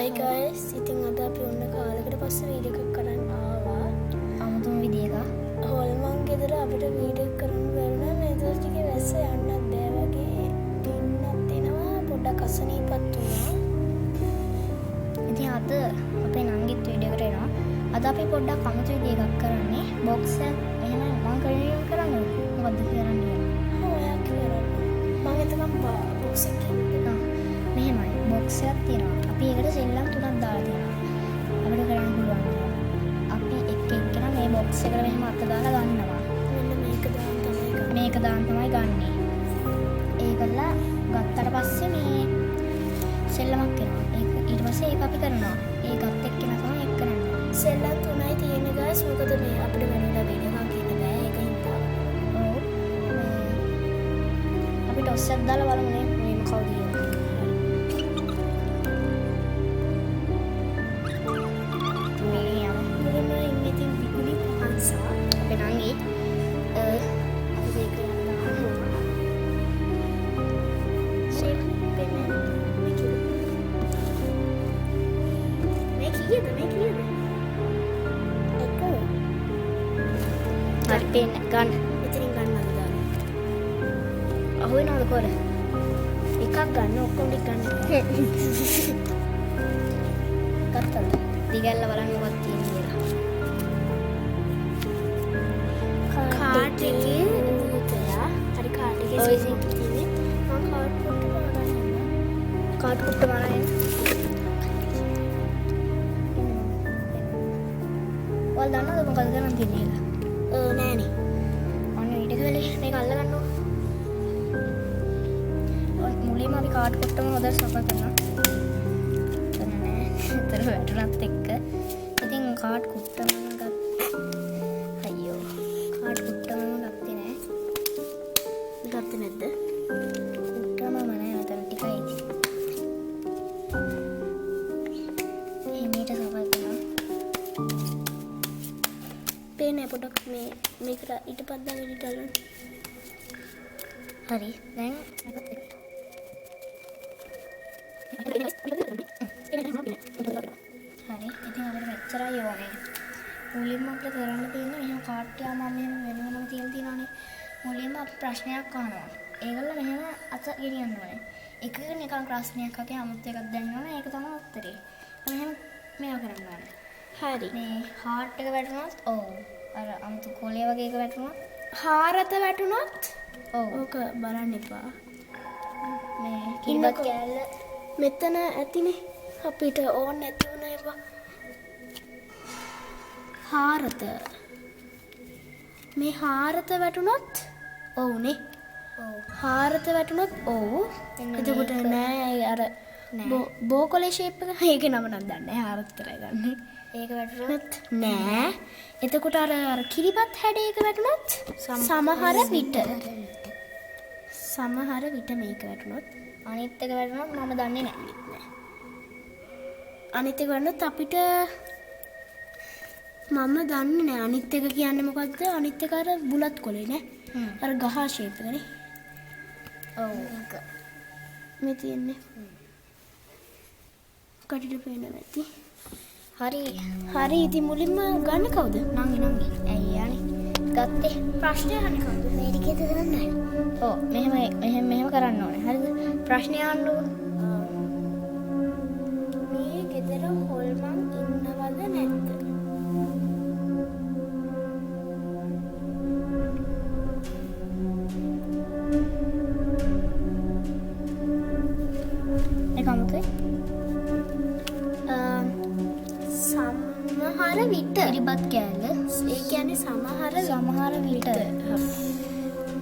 Hi guys, ඉතින් අද අපි ඔන්න කාලෙකට පස්සේ වීඩියෝ එකක් කරන්න ආවා. අමුතුම විදියක. හොල්මන් ගෙදර අපිට වීඩියෝ එකක් කරන්න බැරුණා. මේ දවස් ටිකේ වැස්ස යන්නත් බෑ වගේ පින්නක් එනවා. පොඩ්ඩක් අසනීපත් වුණා. ඉතින් අද අපේ නංගිත් වීඩියෝ එකට එනවා. අද අපි පොඩ්ඩක් අමුතු විදියකට කරන්නේ. බොක්ස් එක එහෙම මම කරන්නේ මොකද්ද කියන්නේ? ඔයා කරන්නේ. මම එතකම් බොක්ස් එක මෙහෙමයි බොක්ස් එකක් තියෙනවා. අපි ඒකට සෙල්ලම් තුනක් දාලා තියෙනවා. අපිට කරන්න පුළුවන්. අපි එක එකන මේ බොක්ස් එකට මෙහෙම අත දාලා ගන්නවා. මෙන්න මේක දාන්න තමයි ගන්න. මේක දාන්න තමයි ගන්නෙ. ඒකලා ගත්තට පස්සේ මේ සෙල්ලමක් එනවා. ඒක ඊට පස්සේ ඒක අපි කරනවා. ඒකත් එක්කන තමයි ඒක කරන්නේ. සෙල්ලම් තුනයි තියෙන්නේ guys. මොකද මේ අපිට වෙනුලා වීඩියෝ එකක් කියන්න බෑ. ඒක හින්දා. ඔව්. අපි ටොස් එකක් දාලා බලමු මේ කවුද කියලා. හරි පේන්න ගන්න. ඉතින් ගන්නවද දාන්න. අහු වෙනවද කොර? එකක් ගන්න ඔක්කොම ටික ගන්න. ගත්තද? දිගල්ල බලන්න මොකක්ද තියෙන්නේ කියලා. කාඩ් එකේ උදේලා හරි කාඩ් එකේ ඔය සීන් තියෙන්නේ. මම කාඩ් කුට්ට බලන්න. කාඩ් කුට්ට බලන්න. ඔයාලා දන්නවද මොකද කරන්න තියෙන්නේ කියලා? නෑනේ. අන්න ඊට ගලේ මේක අල්ල ගන්න ඕන. මුලින්ම අපි කාඩ් කුට්ටම හොදට සපා කරනවා. තර වැටුණත් එක්ක. ඉතින් කාඩ් කුට්ටම අයියෝ. කාඩ් කුට්ටම ගත්තේ නෑ. ගත්තේ නැද්ද? කුට්ටම නෑ මෙතන ටිකයි. මේට සපා කරනවා. පේන්නේ පොඩක් මේ මේකට ඊට පස්සේ ඊටලු. හරි. දැන් හරි. ඉතින් අපිට මෙච්චරයි ඕනේ. මුලින්ම අපිට කරන්න තියෙන්නේ මෙහෙම කාඩ් එක මම මෙහෙම වෙනම තියලා තියනවානේ. මුලින්ම අපි ප්‍රශ්නයක් අහනවා. ඒගොල්ල මෙහෙම අත ගෙනියන්න ඕනේ. එකක නිකන් ප්‍රශ්නයක් අහගෙන අමුත් එකක් දැනන්න ඕනේ. ඒක තමයි උත්තරේ. මෙහෙම මේවා කරන්න ඕනේ. හරි. මේ හાર્ට් එක වැටුණොත් ඔව්. අර අමුතු කොලේ වගේ එක වැටුණොත් හාරත වැටුණොත් ඔව්. ඕක බලන්න එපා. මේ කිරිබත් කෑල්ල මෙතන ඇතිනේ. අපිට ඕන නැති වුණ ඒවා. හාරත. මේ හාරත වැටුණොත් ඔව්නේ. ඔව්. හාරත වැටුණොත් ඔව්. එන්න එතකොට මේක. නෑ අර නෑ. බෝකොලේ ෂේප් එක. ඒකේ නම නම් දන්නේ නෑ. හාරත කරයි ගන්න. ඒක වැටුණොත් නෑ. එතකොට අර කිරිබත් හැඩයක වැටුණොත් සමහර විට මේක වැටුණොත් අනිත් එක වැටුණොත් මම දන්නේ නැහැ. අනිත් එක වුණොත් අපිට මම දන්නේ නැහැ. අනිත් එක කියන්නේ මොකද්ද? අනිත් එක අර බුලත් කොලේ නේ. අර ගහ ෂේප් එකනේ. ඔව්. ඒක. මේ තියෙන්නේ. කටිට පේන්න නැති. හරි. හරි ඉතින් මුලින්ම ගන්න කවුද? නංගි. ඇයි යන්නේ? ගත්තේ. ප්‍රශ්නය අහන්නේ කවුද? මේ ටිකේද ගන්නයි. ඔව්. මෙහෙම කරන්න ඕනේ. හරිද? ප්‍රශ්නේ අහන්න ඕන. මේ ගෙදර හොල්මන් ඉන්නවද නැද්ද? ඒක අමුතුයි. සමහර විට කිරිබත් කෑල්ල. ඒ කියන්නේ සමහර විට.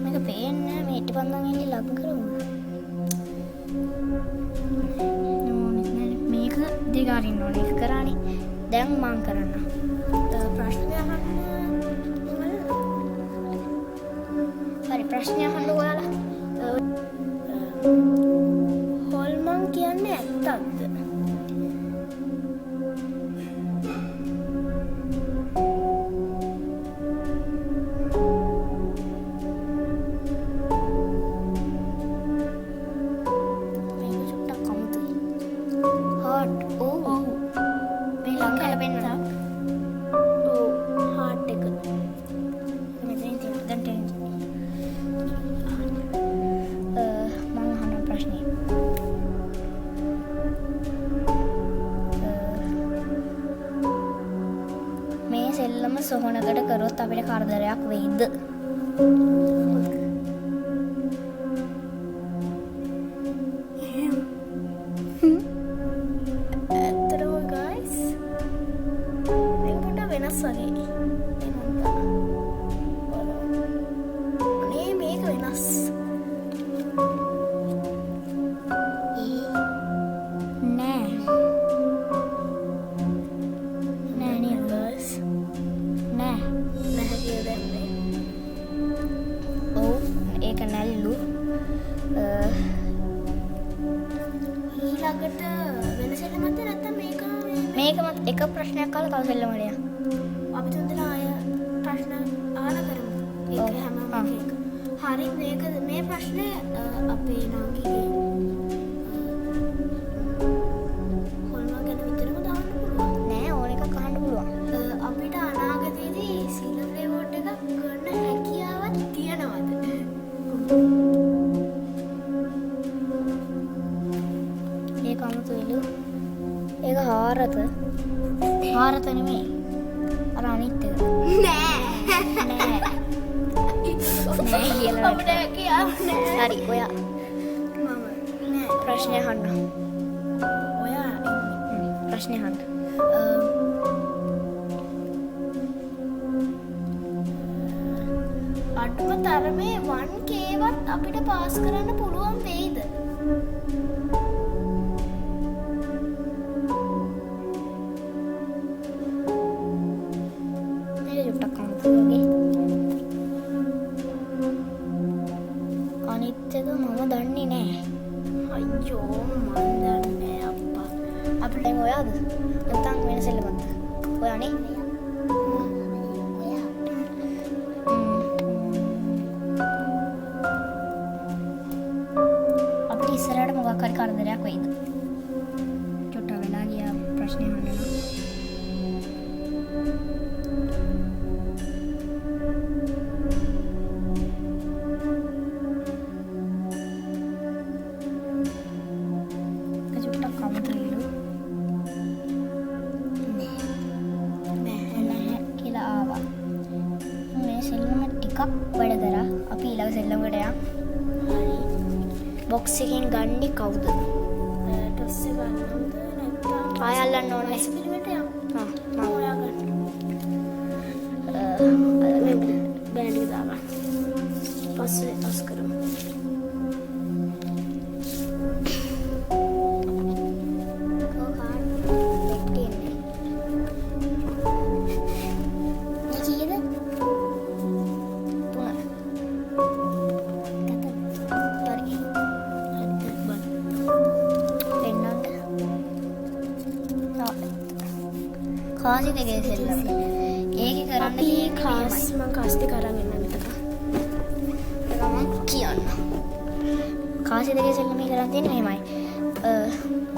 මේක පේන්නේ මේ ඉටිපන්දන් එන්නේ ලග් කරමු. මේක දිගාරින්න ඕනේ. ඒක කරානේ. දැන් මම කරන්න. ප්‍රශ්න අහන්න හරි ප්‍රශ්නය අහන්න ඔයාලා. හොල්මන් කියන්නේ ඇත්තක්ද? මේක චුට්ටක් අමුතුයි. හાર્ට්. ඔව්. කියලා පෙන්නනවා. ඔව් හાર્ට් එක. මෙතනින් තියෙනවා. දැන් ටෙන්ස්. මම අහන ප්‍රශ්නේ. මේ සෙල්ලම සොහනකට කරොත් අපිට කරදරයක් වෙයිද? ඇත්තටම guys මේක පොඩ්ඩක් වෙනස් වගේ. අනේ මේක වෙනස්. නෑ. නෑ නේ guys නෑ. නැහැ කියලා දැන්නේ. ඔව් ඒක නැල්ලු. ඊළඟට වෙන සෙල්ලමක්ද නැත්නම් මේකමත් එක ප්‍රශ්නයක් අහලා තව සෙල්ලමකට යන්න. අපි තුන්දෙනා අය ප්‍රශ්න අහලා කරමු. ඒක ඔව්. හැමෝම එක. හරි මේක මේ ප්‍රශ්නේ අපේ නංගිගේ හොල්මන් ගැන විතරම දාන්න පුළුවන්. නෑ ඕන එකක් අහන්න පුළුවන්. අපිට අනාගතයේදී සීලම් රෙවෝඩ් එකක් ගන්න හැකියාවක් තියනවද? ඒක අමුතුයිලු. ඒක හාරත. හාරත නෙමෙයි. අර අනිත් එක. නෑ. නෑ. නෑ කියලා. අපිට හැකියාවක් නෑ. හරි ඔයා මම නෑ. ප්‍රශ්නය අහන්න. ඔයා ප්‍රශ්නය අහන්න. අඩුම තරමේ 1K වත් අපිට පාස් කරන්න පුළුවන් වෙයිද? මේක චුට්ටක් අමුතුයි. අනිත් එක මම දන්නේ නෑ. අයියෝ මන් දන්නේ අප්පා. අපිට දැන් ඔයාද? නැත්නම් වෙන සෙල්ලමක්ද? ඔයානේ? අපිට ඉස්සරහට මොකක් හරි කරදරයක් වෙයිද? චුට්ටක් වෙලා ගියා ප්‍රශ්නේ අහන්න නම්. ඒක චුට්ටක් අමුතුයිලු. නැහැ කියලා ආවා. මේ සෙල්ලම ටිකක් වැඩ කරා. අපි ඊළඟ සෙල්ලමකට යමු. හරි. බොක්ස් එකෙන් ගන්නේ කවුද? ටොස් එක ගන්නවද නැත්නම් ආය අල්ලන්න ඕනේ. පිළිවෙලට යමු. ආ මම ඔයා ගන්න. බෑන්ඩ් එක දාගන්න. පස්සේ පස් කරමු. කාසි දෙකේ සෙල්ලම. ඒකේ කරන්න අපි තියෙන්නේ කාස් මෙහෙමයි. මං කාස් දෙක අරන් එන්න මෙතන. ඒක මම කියන්න. කාසි දෙකේ සෙල්ලමේ කරන්න තියෙන්නේ මෙහෙමයි.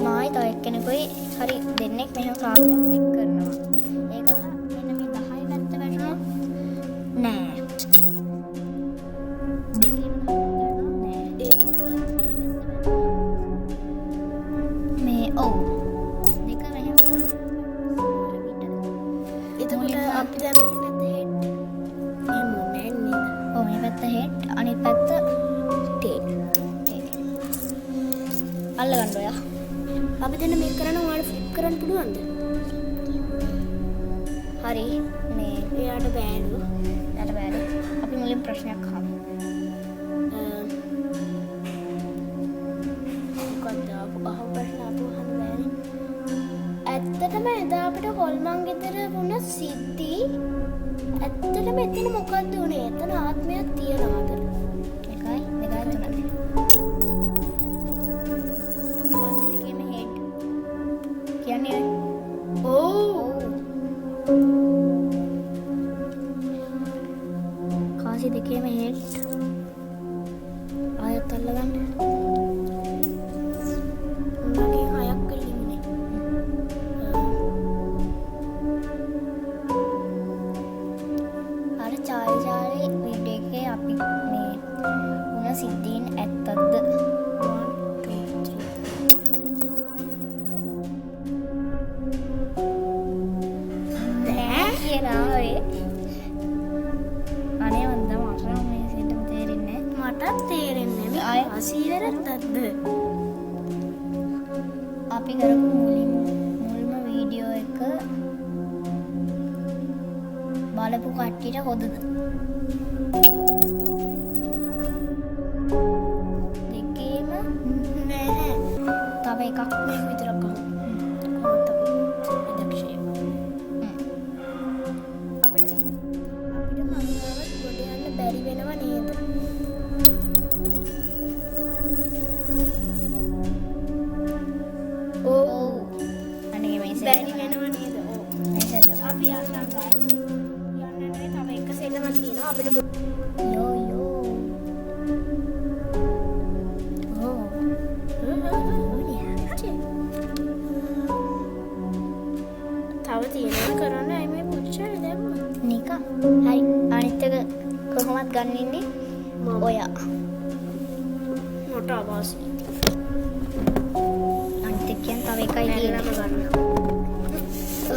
මායි තව එක්කෙනෙකුයි හරි දෙන්නෙක් මෙහෙම කාසියක් ටික් කරනවා. ඒකලා මෙන්න මේ 10 පැත්ත වැටෙනවා. නෑ. දෙකේම 10 වැටෙනවා නෑ. මේ ඔව්. දෙක මෙහෙම එතකොට අපි දැන් මේ පැත්ත හෙඩ්. එහෙම නෑ නේද? ඔව් මේ පැත්ත හෙඩ් අනිත් පැත්ත ටේල්. අල්ලගන්න ඔයා. අපි දැන් මේක කරන ඔයාලට ෆ්ලිප් කරන්න පුළුවන්ද? හරි මේ එයාට බෑලු. යට බෑද? අපි මුලින් ප්‍රශ්නයක් අහමු. මොකක්ද අහපු ප්‍රශ්න අහන්න බෑනේ. ඇත්තටම එදා අපිට හොල්මන් ගෙදර වුණ සිද්ධි ඇත්තටම එතන මොකක්ද උනේ? එතන ආත්මයක් තියනවාද? 1 2 3 දෙකේම හෙඩ් කියන්නේ ඔව්. කාසි දෙකේම හෙඩ් ආයත් අල්ලගන්න. මගේ හයක් කලින්නේ. මුල්ම වීඩියෝ එක බලපු කට්ටියට හොඳද? දෙකේම නැහැ. තව එකක් මේක විතරක් අහමු. කොහොමද අපි අධ්‍යක්ෂය? අපිට කරුණාවත් ගොඩ යන්න බැරි වෙනව නේද? ඔව්. අනේ මේ බැරි වෙනව නේද? ඔව්. මේ සෙල්ලම. අපි යන්න ගායි. යන්න නෙවෙයි තව එක සෙල්ලමක් තියෙනවා අපිට. යෝ යෝ. ඕ. තව තියෙනවා කරන්න අය මේ පුච්චර දැම්ම. නික. හරි. අනිත් එක කොහොමද ගන්න ඉන්නේ? ඔයා. මොට අවාසි. අනිත් එක කියන්නේ තව එකයි නැල්ලම තියෙන්නේ. ගන්න.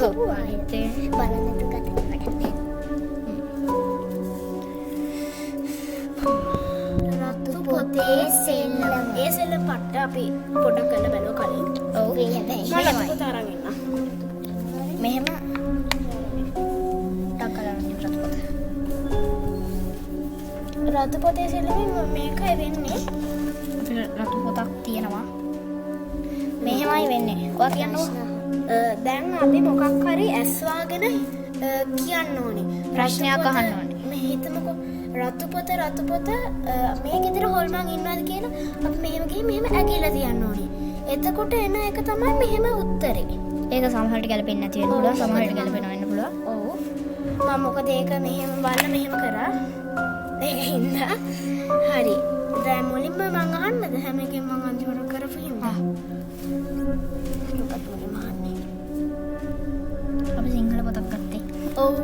ඔව්. අනිත් එක බලන්න තු ගන්න පටන්. රතු පොතේ සෙල්ලම. ඒ සෙල්ලම පට්ට අපි පොඩක් කරලා බලුවා කලින්. ඔව්. හැබැයි මම රතු පොත අරන් එන්න. මෙහෙම ටකලන රතු පොත. රතු පොතේ සෙල්ලමේ මේකයි වෙන්නේ. රතු පොතක් තියෙනවා. මෙහෙමයි වෙන්නේ. ඔයා කියන්නකෝ. දැන් අපි මොකක් හරි ඇස් වාගෙන කියන්න ඕනේ. ප්‍රශ්නයක් අහන්න ඕනේ. මේ හිතමුකෝ රතු පොත මේ ගෙදර හොල්මන් ඉන්නවද කියලා අපි මෙහෙම ගිහින් මෙහෙම ඇගිලා තියන්න ඕනේ. එතකොට එන එක තමයි මෙහෙම උත්තරේ. ඒක සමහරට ගැලපෙන්නේ නැති වෙන්න පුළුවන්. සමහරට ගැලපෙනවා වෙන්න පුළුවන්. ඔව්. මම මොකද ඒක මෙහෙම බලලා මෙහෙම කරා. ඒකින්ද හරි. දැන් මුලින්ම මං අහන්නද හැම එකෙම මං අන්තිමට කරපු හින්දා. මොකද මුලින්ම අහන්නේ? අපි සිංහල පොතක් ගත්තේ. ඔව්.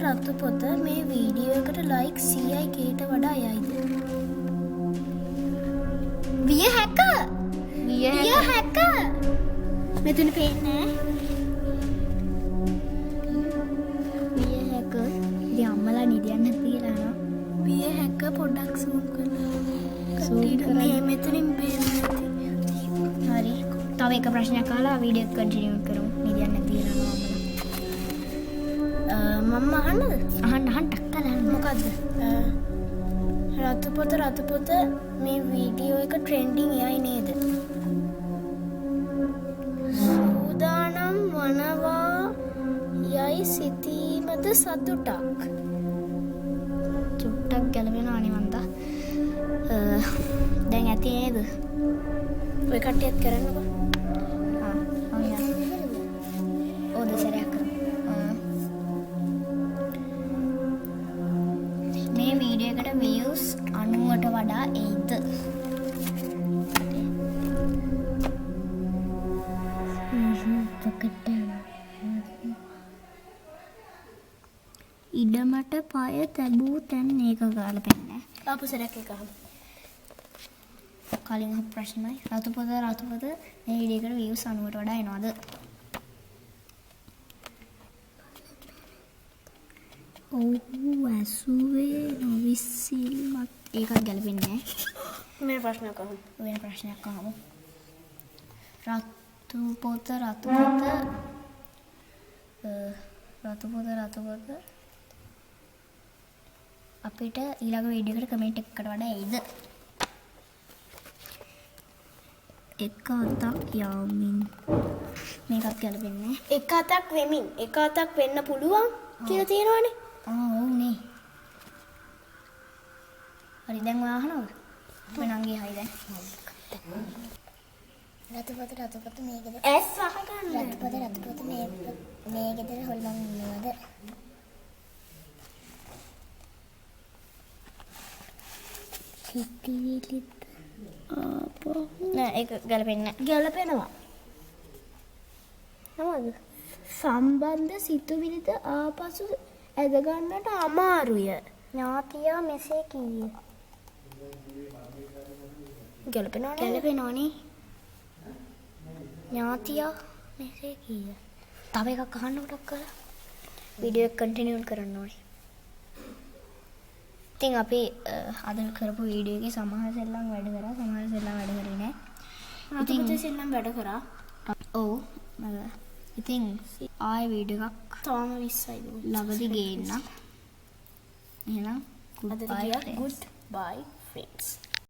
රතු පොත මේ වීඩියෝ එකට ලයික් 100යි කීට වඩා යයිද? විය හැක. විය හැක. මෙතන පේන්නේ විය හැක. ඉතින් අම්මලා නිදියන්න තියලා නා. විය හැක පොඩ්ඩක් zoom කරලා. Zoom කරලා. මේ මෙතනින් පේන්නේ නැති. හරි. තව එක ප්‍රශ්නයක් අහලා වීඩියෝ එක කන්ටිනියු කරමු. නිදියන්න තියලා නා අම්මලා. මම අහන්නද? අහන්න ටක්කලා මොකද්ද? රතු පොත මේ වීඩියෝ එක ට්‍රෙන්ඩින් යයි නේද? සූදානම් වනවා යයි සිතීමද සතුටක්? චුට්ටක් ගැලවෙනවා නිවන්තා. දැන් ඇති නේද? ඔය කට්ටියත් කරන්නකෝ. ඔව් දෙසරයක් කරමු. මේ වීඩියෝ එකට views 90ට වඩා එයිද? ඉඩමට පය තැබූ තැන් ඒක ගාලා පෙන්නන්නේ. ආපු සරයක් එක අහමු. කලින් අහපු ප්‍රශ්නයි රතු පොත මේ වීඩියෝ එකට views 90ට වඩා එනවද? ඔව් ඇසුවේ නොවිසීමත් ඒකත් ගැලපෙන්නේ නැහැ. මේ ප්‍රශ්නයක් අහමු. වෙන ප්‍රශ්නයක් අහමු. රතු පොත අපිට ඊළඟ වීඩියෝ එකට කමෙන්ට් එකකට වඩා එයිද? එක අතක් යවමින් මේකත් ගැලපෙන්නේ නැහැ. එක අතක් වෙමින් එක අතක් වෙන්න පුළුවන් කියලා තියෙනවනේ. ඔව් නේ. හරි දැන් ඔයා අහනවද? වෙනංගී හයි දැන්. රතු පොත මේ ගෙදර ඇස් අහගන්න. රතු පොත මේ ගෙදර හොල්මන් ඉන්නවද? සිතිවිලිත් ආපහු නෑ ඒක ගැලපෙන්නේ නැහැ. ගැලපෙනවා. නමද? සම්බන්ධ සිතුවිලිද ආපසු ඇද ගන්නට අමාරුය. ඥාතියා මෙසේ කීය. ගැලපෙනවා නේද? ගැලපෙනවනේ. ඥාතියා මෙසේ කීය. තව එකක් අහන්න උඩක් කරලා වීඩියෝ එක කන්ටිනියු කරන්න ඕනේ. ඉතින් අපි අද කරපු වීඩියෝ එකේ සමහර සෙල්ලම් වැඩ කරා සමහර සෙල්ලම් වැඩ කරේ නෑ. ඉතින් සෙල්ලම් වැඩ කරා. ඔව් ඉතින් ආයෙ වීඩියෝ එකක් තාම 20යි ළඟදී ගේන්න. එහෙනම් අද goodbye ගුඩ් බයි ෆ්‍රෙන්ඩ්ස්.